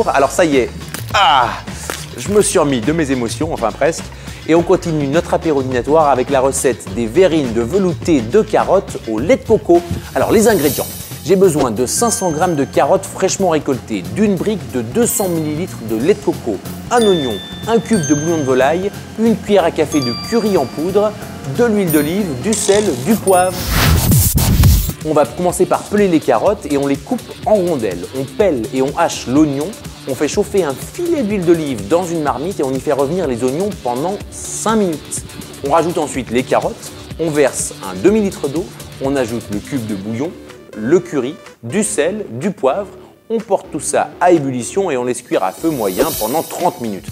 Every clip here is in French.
retour. Alors ça y est, je me suis remis de mes émotions, enfin presque. Et on continue notre apéro dînatoire avec la recette des verrines de velouté de carottes au lait de coco. Alors les ingrédients, j'ai besoin de 500 g de carottes fraîchement récoltées, d'une brique de 200 ml de lait de coco, un oignon, un cube de bouillon de volaille, une cuillère à café de curry en poudre, de l'huile d'olive, du sel, du poivre. On va commencer par peler les carottes et on les coupe en rondelles. On pèle et on hache l'oignon. On fait chauffer un filet d'huile d'olive dans une marmite et on y fait revenir les oignons pendant 5 minutes. On rajoute ensuite les carottes, on verse un demi-litre d'eau, on ajoute le cube de bouillon, le curry, du sel, du poivre. On porte tout ça à ébullition et on laisse cuire à feu moyen pendant 30 minutes,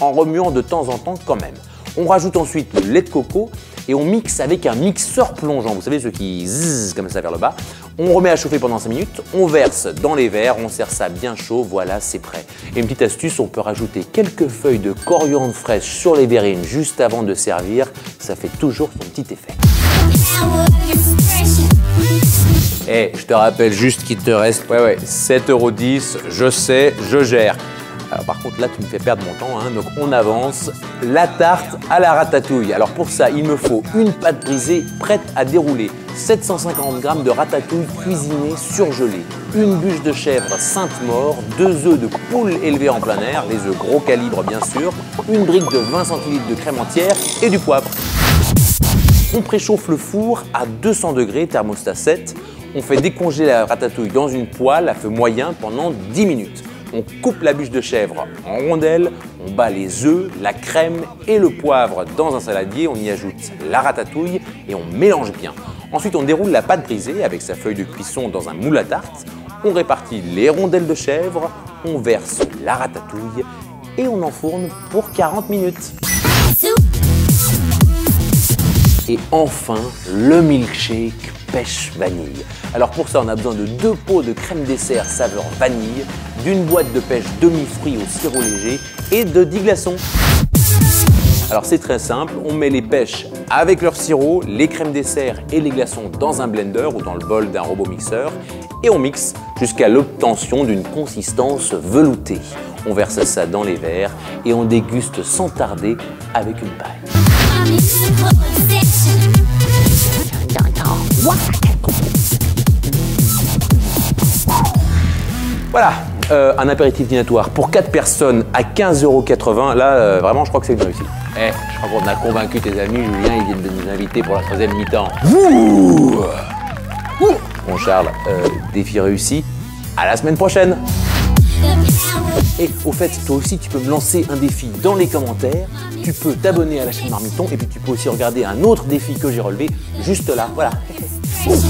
en remuant de temps en temps quand même. On rajoute ensuite le lait de coco et on mixe avec un mixeur plongeant, vous savez ceux qui zzz comme ça vers le bas. On remet à chauffer pendant 5 minutes, on verse dans les verres, on sert ça bien chaud, voilà c'est prêt. Et une petite astuce, on peut rajouter quelques feuilles de coriandre fraîche sur les verrines juste avant de servir, ça fait toujours son petit effet. Je te rappelle juste qu'il te reste 7,10 €, je sais, je gère. Alors par contre là tu me fais perdre mon temps, donc on avance. La tarte à la ratatouille. Alors pour ça il me faut une pâte brisée prête à dérouler, 750 g de ratatouille cuisinée surgelée, une bûche de chèvre Sainte-Maure, 2 œufs de poule élevés en plein air, les œufs gros calibre bien sûr, une brique de 20 centilitres de crème entière et du poivre. On préchauffe le four à 200 degrés, thermostat 7. On fait décongeler la ratatouille dans une poêle à feu moyen pendant 10 minutes. On coupe la bûche de chèvre en rondelles, on bat les œufs, la crème et le poivre dans un saladier, on y ajoute la ratatouille et on mélange bien. Ensuite, on déroule la pâte brisée avec sa feuille de cuisson dans un moule à tarte, on répartit les rondelles de chèvre, on verse la ratatouille et on enfourne pour 40 minutes. Et enfin, le milkshake pêche vanille. Alors pour ça, on a besoin de 2 pots de crème dessert saveur vanille, d'une boîte de pêche demi-fruits au sirop léger et de 10 glaçons. Alors c'est très simple, on met les pêches avec leur sirop, les crèmes dessert et les glaçons dans un blender ou dans le bol d'un robot mixeur et on mixe jusqu'à l'obtention d'une consistance veloutée. On verse ça dans les verres et on déguste sans tarder avec une paille. Voilà, un apéritif dînatoire pour 4 personnes à 15,80 €. Là, vraiment, je crois que c'est une réussite. Je crois qu'on a convaincu tes amis, Julien, ils viennent de nous inviter pour la 3e mi-temps. Bon Charles, défi réussi. À la semaine prochaine. Et au fait, toi aussi, tu peux me lancer un défi dans les commentaires. Tu peux t'abonner à la chaîne Marmiton et puis tu peux aussi regarder un autre défi que j'ai relevé juste là. Voilà. Section.